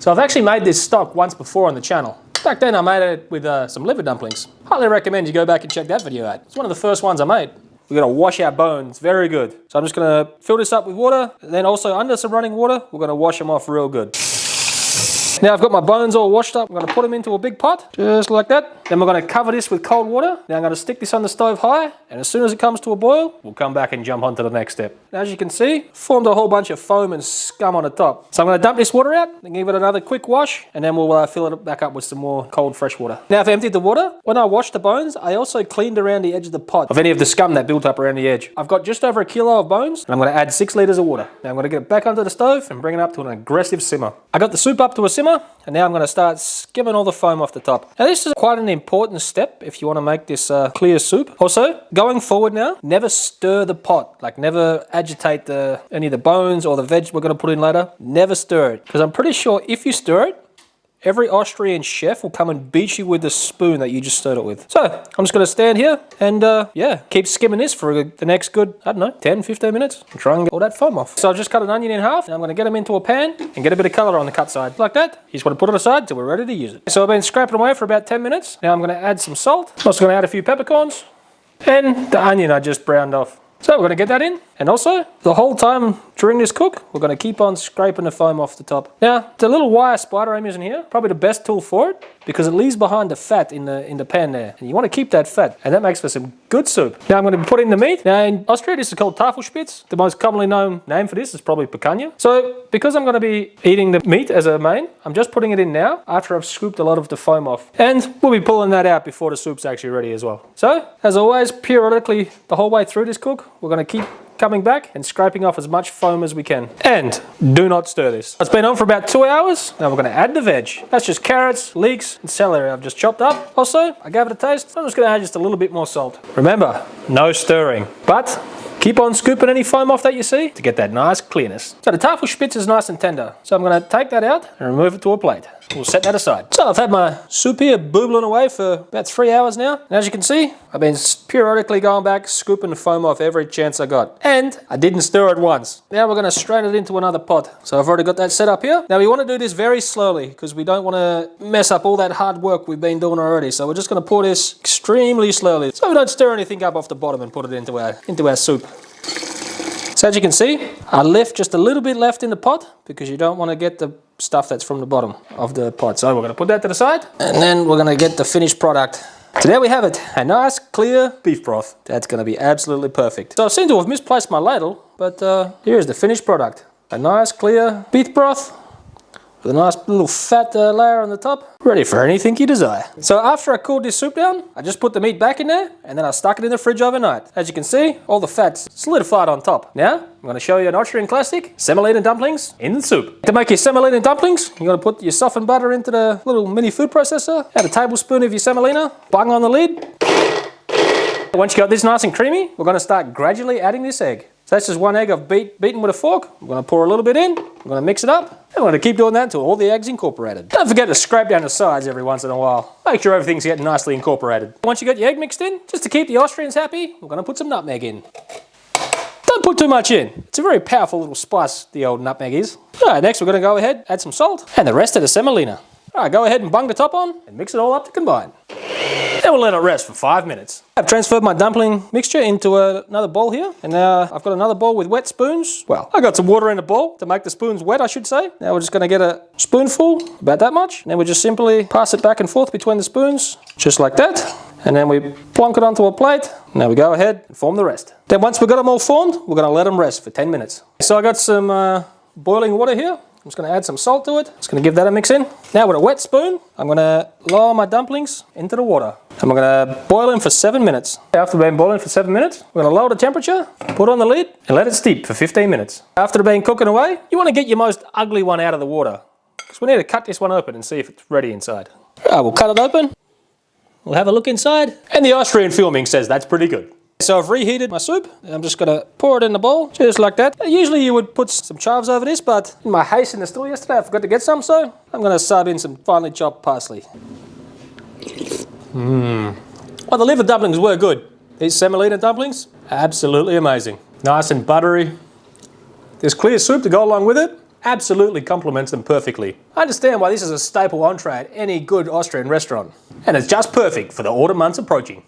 So I've actually made this stock once before on the channel. Back then I made it with some liver dumplings. Highly recommend you go back and check that video out. It's one of the first ones I made. We're gonna wash our bones, very good. So I'm just gonna fill this up with water, and then also under some running water, we're gonna wash them off real good. Now I've got my bones all washed up. I'm going to put them into a big pot, just like that. Then we're going to cover this with cold water. Now I'm going to stick this on the stove high, and as soon as it comes to a boil, we'll come back and jump on to the next step. Now, as you can see, formed a whole bunch of foam and scum on the top. So I'm going to dump this water out, and give it another quick wash, and then we'll fill it back up with some more cold fresh water. Now I've emptied the water. When I washed the bones, I also cleaned around the edge of the pot of any of the scum that built up around the edge. I've got just over 1 kilo of bones, and I'm going to add 6 litres of water. Now I'm going to get it back onto the stove and bring it up to an aggressive simmer. I got the soup up to a simmer, and now I'm going to start skimming all the foam off the top. Now this is quite an important step if you want to make this clear soup. Also, going forward now, never stir the pot. Like never agitate any of the bones or the veg we're going to put in later. Never stir it. Because I'm pretty sure if you stir it, every Austrian chef will come and beat you with the spoon that you just stirred it with. So, I'm just going to stand here and, yeah, keep skimming this for the next good, I don't know, 10, 15 minutes. And try and get all that foam off. So I've just cut an onion in half, and I'm going to get them into a pan and get a bit of colour on the cut side. Like that. You just want to put it aside till we're ready to use it. So I've been scraping away for about 10 minutes. Now I'm going to add some salt. I'm also going to add a few peppercorns. And the onion I just browned off. So we're going to get that in, and also the whole time during this cook we're going to keep on scraping the foam off the top. Now the little wire spider I'm using here, probably the best tool for it because it leaves behind the fat in the pan there, and you want to keep that fat, and that makes for some good soup. Now I'm going to be putting the meat. Now in Austria this is called Tafelspitz. The most commonly known name for this is probably picanha. So because I'm going to be eating the meat as a main, I'm just putting it in now after I've scooped a lot of the foam off, and we'll be pulling that out before the soup's actually ready as well. So as always, periodically the whole way through this cook we're going to keep coming back and scraping off as much foam as we can. And do not stir this. It's been on for about 2 hours. Now we're going to add the veg. That's just carrots, leeks, and celery I've just chopped up. Also, I gave it a taste. I'm just going to add just a little bit more salt. Remember, no stirring. But keep on scooping any foam off that you see to get that nice clearness. So the Tafelspitz is nice and tender. So I'm going to take that out and remove it to a plate. We'll set that aside. So I've had my soup here boobling away for about 3 hours now. And as you can see, I've been periodically going back, scooping the foam off every chance I got. And I didn't stir it once. Now we're going to strain it into another pot. So I've already got that set up here. Now we want to do this very slowly because we don't want to mess up all that hard work we've been doing already. So we're just going to pour this extremely slowly so we don't stir anything up off the bottom and put it into our soup. So as you can see, I left just a little bit left in the pot because you don't want to get the stuff that's from the bottom of the pot. So we're going to put that to the side, and then we're going to get the finished product. So there we have it, a nice clear beef broth. That's going to be absolutely perfect. So I seem to have misplaced my ladle, but here's the finished product. A nice clear beef broth with a nice little fat layer on the top, ready for anything you desire. So after I cooled this soup down, I just put the meat back in there, and then I stuck it in the fridge overnight. As you can see, all the fat's solidified on top. Now, I'm going to show you an Austrian classic, Semolina Dumplings in the soup. To make your Semolina Dumplings, you're going to put your softened butter into the little mini food processor, add a tablespoon of your semolina, bung on the lid. Once you got this nice and creamy, we're going to start gradually adding this egg. So that's just one egg I've beaten with a fork. I'm going to pour a little bit in, I'm going to mix it up, and I'm going to keep doing that until all the egg's incorporated. Don't forget to scrape down the sides every once in a while. Make sure everything's getting nicely incorporated. Once you got your egg mixed in, just to keep the Austrians happy, we're going to put some nutmeg in. Don't put too much in. It's a very powerful little spice, the old nutmeg is. Alright, next we're going to go ahead, add some salt, and the rest of the semolina. Alright, go ahead and bung the top on, and mix it all up to combine. Then we'll let it rest for 5 minutes. I've transferred my dumpling mixture into another bowl here, and now I've got another bowl with wet spoons. Well, I got some water in the bowl to make the spoons wet, I should say. Now we're just going to get a spoonful, about that much, and then we just simply pass it back and forth between the spoons, just like that. And then we plonk it onto a plate. Now we go ahead and form the rest. Then once we've got them all formed, we're going to let them rest for 10 minutes. So I got some boiling water here. I'm just going to add some salt to it. Just going to give that a mix in. Now with a wet spoon, I'm going to lower my dumplings into the water. And we're going to boil them for 7 minutes. After they've been boiling for 7 minutes, we're going to lower the temperature, put on the lid, and let it steep for 15 minutes. After they've been cooking away, you want to get your most ugly one out of the water, because we need to cut this one open and see if it's ready inside. We'll cut it open. We'll have a look inside. And the Austrian filming says that's pretty good. So I've reheated my soup. I'm just going to pour it in the bowl, just like that. Usually you would put some chives over this, but in my haste in the store yesterday, I forgot to get some, so I'm going to sub in some finely chopped parsley. Well, the liver dumplings were good. These semolina dumplings, absolutely amazing. Nice and buttery. There's clear soup to go along with it. absolutely complements them perfectly. I understand why this is a staple entree at any good Austrian restaurant. And it's just perfect for the autumn months approaching.